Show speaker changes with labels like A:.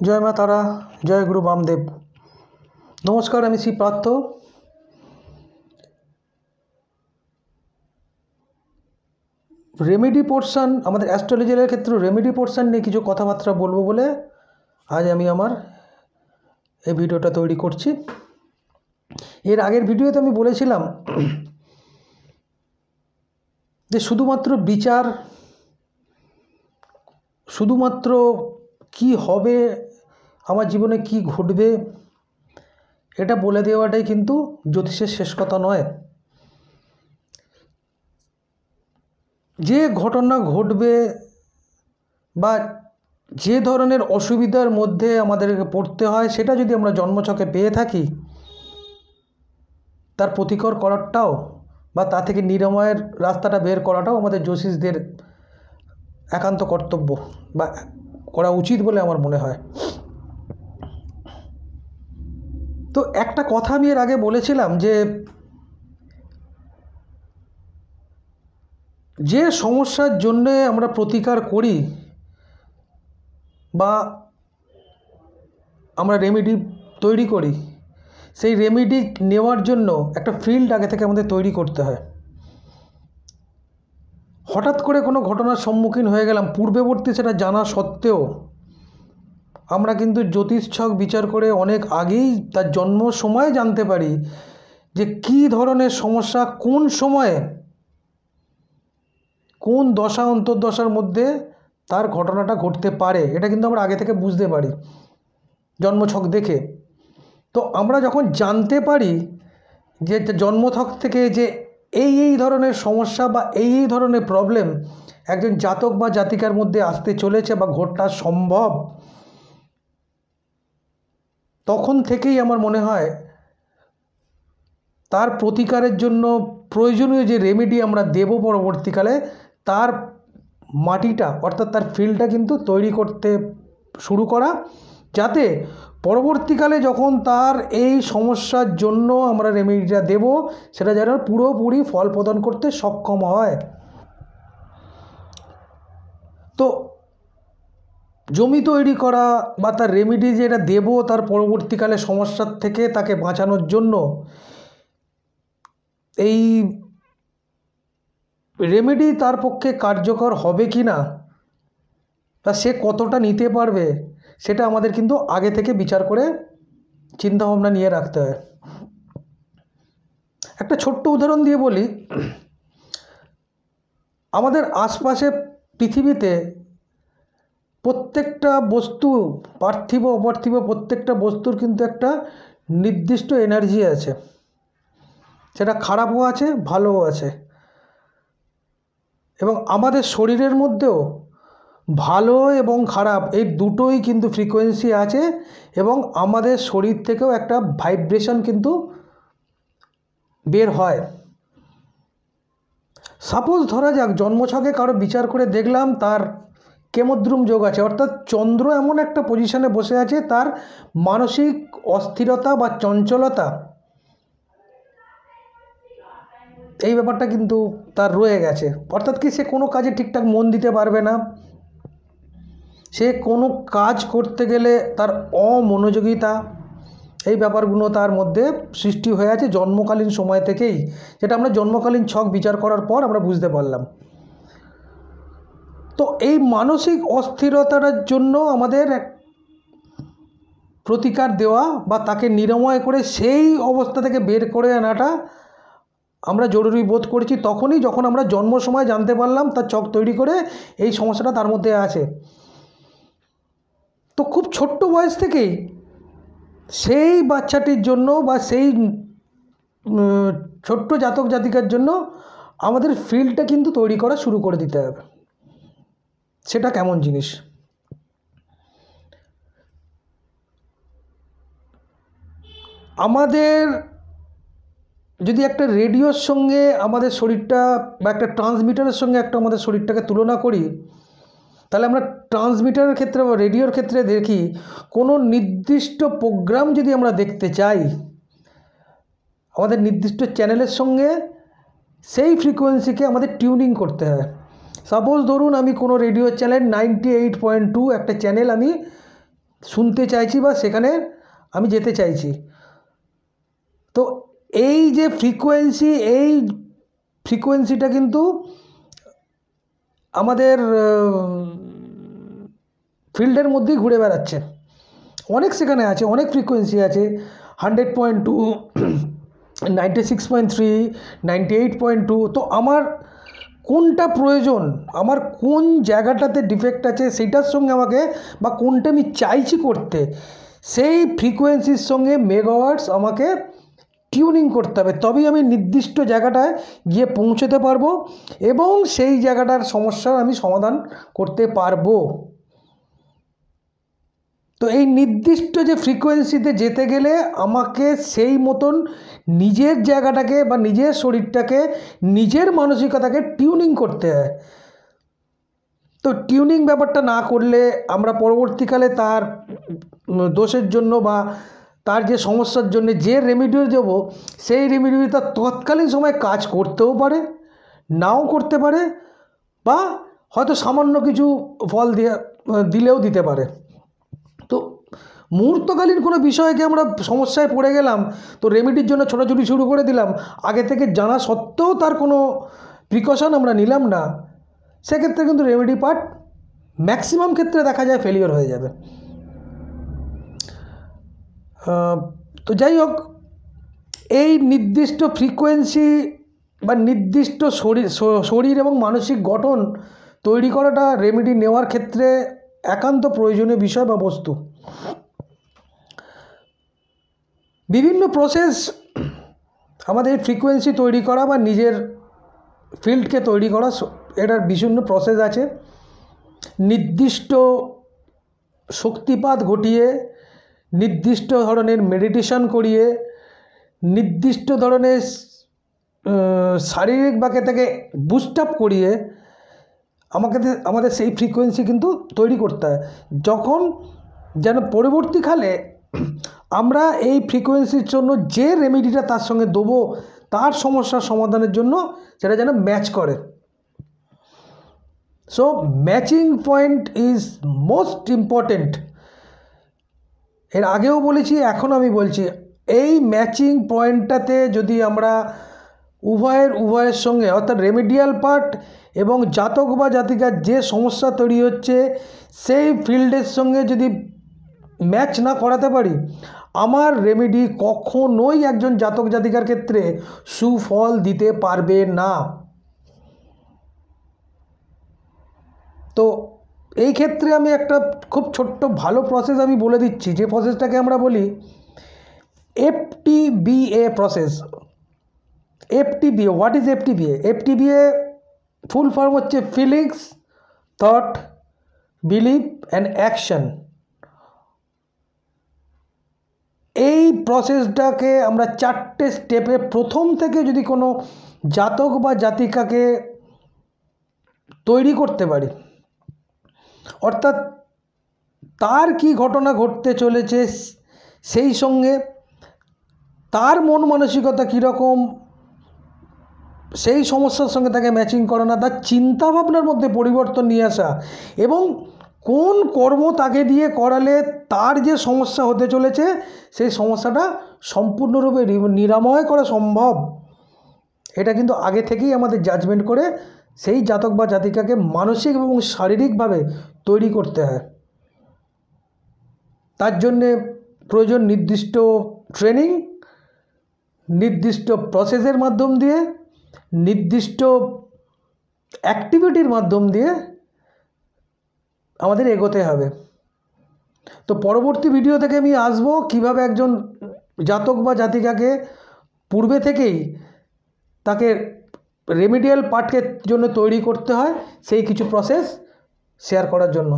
A: जय मा तारा, जय गुरु बामदेव। नमस्कार, আমি শ্রী পার্থ। রেমেডি পোর্শন, আমাদের অ্যাস্ট্রোলজির ক্ষেত্রে রেমেডি পোর্শন নিয়ে কিছু কথাবার্তা বলবো বলে আজ আমি আমার এই ভিডিওটা তৈরি করছি। এর আগের ভিডিওতে আমি বলেছিলাম যে শুধুমাত্র বিচার, শুধুমাত্র কি হবে, আমার জীবনে কি ঘটবে, এটা বলে দেওয়াটাই কিন্তু জ্যোতিষের শেষ কথা নয়। যে ঘটনা ঘটবে বা যে ধরনের অসুবিধার মধ্যে আমাদেরকে পড়তে হয়, সেটা যদি আমরা জন্মছকে পেয়ে থাকি, তার প্রতিকার করাটাও বা তা থেকে নিরাময়ের রাস্তাটা বের করাটাও আমাদের জ্যোতিষদের একান্ত কর্তব্য বা করা উচিত বলে আমার মনে হয়। তো একটা কথা আমি এর আগে বলেছিলাম যে সমস্যার জন্যে আমরা প্রতিকার করি বা আমরা রেমেডি তৈরি করি, সেই রেমেডি নেওয়ার জন্য একটা ফিল্ড আগে থেকে আমাদের তৈরি করতে হয়। হঠাৎ করে কোনো ঘটনার সম্মুখীন হয়ে গেলাম, পূর্ববর্তী সেটা জানা সত্ত্বেও আমরা কিন্তু জ্যোতিষ ছক বিচার করে অনেক আগেই তার জন্ম সময় জানতে পারি যে কী ধরনের সমস্যা কোন সময়ে, কোন দশা অন্তর্দশার মধ্যে তার ঘটনাটা ঘটতে পারে। এটা কিন্তু আমরা আগে থেকে বুঝতে পারি জন্মছক দেখে। তো আমরা যখন জানতে পারি যে জন্মছক থেকে যে এই ধরনের সমস্যা বা এই ধরনের প্রবলেম একজন জাতক বা জাতিকার মধ্যে আসতে চলেছে বা ঘটা সম্ভব, তখন থেকেই আমার মনে হয় তার প্রতিকারের জন্য প্রয়োজনীয় যে রেমেডি আমরা দেব পরবর্তীকালে, তার মাটিটা অর্থাৎ তার ফিল্ডটা কিন্তু তৈরি করতে শুরু করা, যাতে পরবর্তীকালে যখন তার এই সমস্যার জন্য আমরা রেমেডিটা দেব, সেটা যেন পুরোপুরি ফল প্রদান করতে সক্ষম হয়। তো জমি তৈরি করা বা তার রেমেডি যেটা দেব তার পরবর্তীকালে সমস্যার থেকে তাকে বাঁচানোর জন্য, এই রেমেডি তার পক্ষে কার্যকর হবে কি না বা সে কতটা নিতে পারবে, সেটা আমাদের কিন্তু আগে থেকে বিচার করে চিন্তাভাবনা নিয়ে রাখতে হয়। একটা ছোট্ট উদাহরণ দিয়ে বলি, আমাদের আশপাশে পৃথিবীতে প্রত্যেকটা বস্তু, পার্থিব অপার্থিব প্রত্যেকটা বস্তুর কিন্তু একটা নির্দিষ্ট এনার্জি আছে। সেটা খারাপও আছে, ভালোও আছে। এবং আমাদের শরীরের মধ্যেও ভালো এবং খারাপ এই দুটোই কিন্তু ফ্রিকোয়েন্সি আছে, এবং আমাদের শরীর থেকেও একটা ভাইব্রেশন কিন্তু বের হয়। সাপোজ ধরা যাক জন্মছকে কারো বিচার করে দেখলাম তার কেমদ্রুম যোগ আছে, অর্থাৎ চন্দ্র এমন একটা পজিশনে বসে আছে, তার মানসিক অস্থিরতা বা চঞ্চলতা এই ব্যাপারটা কিন্তু তার রয়ে গেছে। অর্থাৎ কি, সে কোনো কাজে ঠিকঠাক মন দিতে পারবে না, সে কোনো কাজ করতে গেলে তার অমনোযোগিতা, এই ব্যাপারগুলো তার মধ্যে সৃষ্টি হয়ে আছে জন্মকালীন সময় থেকেই, যেটা আমরা জন্মকালীন ছক বিচার করার পর আমরা বুঝতে পারলাম। তো এই মানসিক অস্থিরতার জন্য আমাদের প্রতিকার দেওয়া বা তাকে নিরাময় করে সেই অবস্থা থেকে বের করে আনাটা আমরা জরুরি বোধ করেছি তখনই, যখন আমরা জন্ম সময় জানতে পারলাম তার ছক তৈরি করে এই সমস্যাটা তার মধ্যে আছে। তো খুব ছোট্ট বয়স থেকেই সেই বাচ্চাটির জন্য বা সেই ছোট্ট জাতক জাতিকার জন্য আমাদের ফিল্ডটা কিন্তু তৈরি করা শুরু করে দিতে হবে। সেটা কেমন জিনিস? আমাদের যদি একটা রেডিওর সঙ্গে আমাদের শরীরটা বা একটা ট্রান্সমিটারের সঙ্গে একটা আমাদের শরীরটাকে তুলনা করি, তাহলে আমরা ট্রান্সমিটারের ক্ষেত্রে বা রেডিওর ক্ষেত্রে দেখি, কোনো নির্দিষ্ট প্রোগ্রাম যদি আমরা দেখতে চাই, আমাদের নির্দিষ্ট চ্যানেলের সঙ্গে সেই ফ্রিকোয়েন্সিকে আমাদের টিউনিং করতে হয়। সাপোজ ধরুন আমি কোনো রেডিও চ্যানেল 98.2 একটা চ্যানেল আমি শুনতে চাইছি বা সেখানে আমি যেতে চাইছি। তো এই যে ফ্রিকোয়েন্সি, এই ফ্রিকোয়েন্সিটা কিন্তু আমাদের ফিল্ডের মধ্যেই ঘুরে বেড়াচ্ছে। অনেক সেখানে আছে, অনেক ফ্রিকোয়েন্সি আছে, 100.2, 96.3, 98.2। তো আমার কোনটা প্রয়োজন, আমার কোন জায়গাটাতে ডিফেক্ট আছে সেটার সঙ্গে আমাকে, বা কোনটা আমি চাইছি করতে, সেই ফ্রিকোয়েন্সির সঙ্গে মেগাওয়াটস আমাকে টিউনিং করতে হবে, তবেই আমি নির্দিষ্ট জায়গাটায় গিয়ে পৌঁছতে পারবো এবং সেই জায়গাটার সমস্যার আমি সমাধান করতে পারবো। তো এই নির্দিষ্ট যে ফ্রিকোয়েন্সিতে যেতে গেলে আমাকে সেই মতন নিজের জায়গাটাকে বা নিজের শরীরটাকে, নিজের মানসিকতাকে টিউনিং করতে হয়। তো টিউনিং ব্যাপারটা না করলে আমরা পরবর্তীকালে তার দোষের জন্য বা তার যে সমস্যার জন্য যে রেমেডি দেবো, সেই রেমেডি তার তৎকালীন সময় কাজ করতেও পারে, নাও করতে পারে, বা হয়তো সামান্য কিছু ফল দিলেও দিতে পারে। তো মুহূর্তকালীন কোনো বিষয়কে আমরা সমস্যায় পড়ে গেলাম, তো রেমেডির জন্য ছোটাছুটি শুরু করে দিলাম, আগে থেকে জানা সত্ত্বেও তার কোনো প্রিকশন আমরা নিলাম না, সেক্ষেত্রে কিন্তু রেমেডি পার্ট ম্যাক্সিমাম ক্ষেত্রে দেখা যায় ফেলিওর হয়ে যাবে। তো যাই হোক, এই নির্দিষ্ট ফ্রিকোয়েন্সি বা নির্দিষ্ট শরীর এবং মানসিক গঠন তৈরি করাটা রেমেডি নেওয়ার ক্ষেত্রে একান্ত প্রয়োজনীয় বিষয় বা বস্তু। বিভিন্ন প্রসেস আমাদের ফ্রিকোয়েন্সি তৈরি করা বা নিজের ফিল্ডকে তৈরি করা, এটার বিভিন্ন প্রসেস আছে। নির্দিষ্ট শক্তিপাত ঘটিয়ে, নির্দিষ্ট ধরনের মেডিটেশন করিয়ে, নির্দিষ্ট ধরনের শারীরিক বাকে থেকে বুস্ট আপ করিয়ে আমাদের সেই ফ্রিকোয়েন্সি কিন্তু তৈরি করতে হয়, যখন যেন পরবর্তীকালে আমরা এই ফ্রিকোয়েন্সির জন্য যে রেমেডিটা তার সঙ্গে দেবো, তার সমস্যার সমাধানের জন্য সেটা যেন ম্যাচ করে। So matching point is most important. এর আগেও বলেছি, এখন আমি বলছি, এই ম্যাচিং পয়েন্টটাতে যদি আমরা উভয়ের সঙ্গে, অর্থাৎ রেমেডিয়াল পার্ট এবং জাতক বা জাতিকার যে সমস্যা তৈরি হচ্ছে সেই ফিল্ডের সঙ্গে যদি ম্যাচ না করাতে পারি, আমার রেমেডি কখনোই একজন জাতক জাতিকার ক্ষেত্রে সুফল দিতে পারবে না। তো এই ক্ষেত্রে আমি একটা খুব ছোট্ট ভালো প্রসেস আমি বলে দিচ্ছি, যে প্রসেসটাকে আমরা বলি FTBA process. FTBA, what is FTBA? FTBA full form হচ্ছে feelings, thought, believe and action. এই প্রসেসটাকে আমরা 4টে স্টেপে প্রথম থেকে যদি কোনো জাতক বা জাতিকাকে তৈরি করতে পারি, অর্থাৎ তার কি ঘটনা ঘটতে চলেছে, সেই সঙ্গে তার মন মানসিকতা কীরকম, সেই সমস্যার সঙ্গে তাকে ম্যাচিং করানো, তার চিন্তাভাবনার মধ্যে পরিবর্তন নিয়ে আসা, এবং কোন কর্ম তাকে দিয়ে করালে তার যে সমস্যা হতে চলেছে সেই সমস্যাটা সম্পূর্ণরূপে নিরাময় করা সম্ভব, এটা কিন্তু আগে থেকেই আমাদের জাজমেন্ট করে সেই জাতক বা জাতিকাকে মানসিক এবং শারীরিকভাবে তৈরি করতে হয়। তার জন্যে প্রয়োজন নির্দিষ্ট ট্রেনিং, নির্দিষ্ট প্রসেসের মাধ্যম দিয়ে, নির্দিষ্ট অ্যাক্টিভিটির মাধ্যম দিয়ে আমাদের এগোতে হবে। তো পরবর্তী ভিডিও থেকে আমি আসবো কিভাবে একজন জাতক বা জাতিকাকে পূর্বে থেকেই তাকে রেমেডিয়াল পার্টের জন্য তৈরি করতে হয়, সেই কিছু প্রসেস শেয়ার করার জন্য।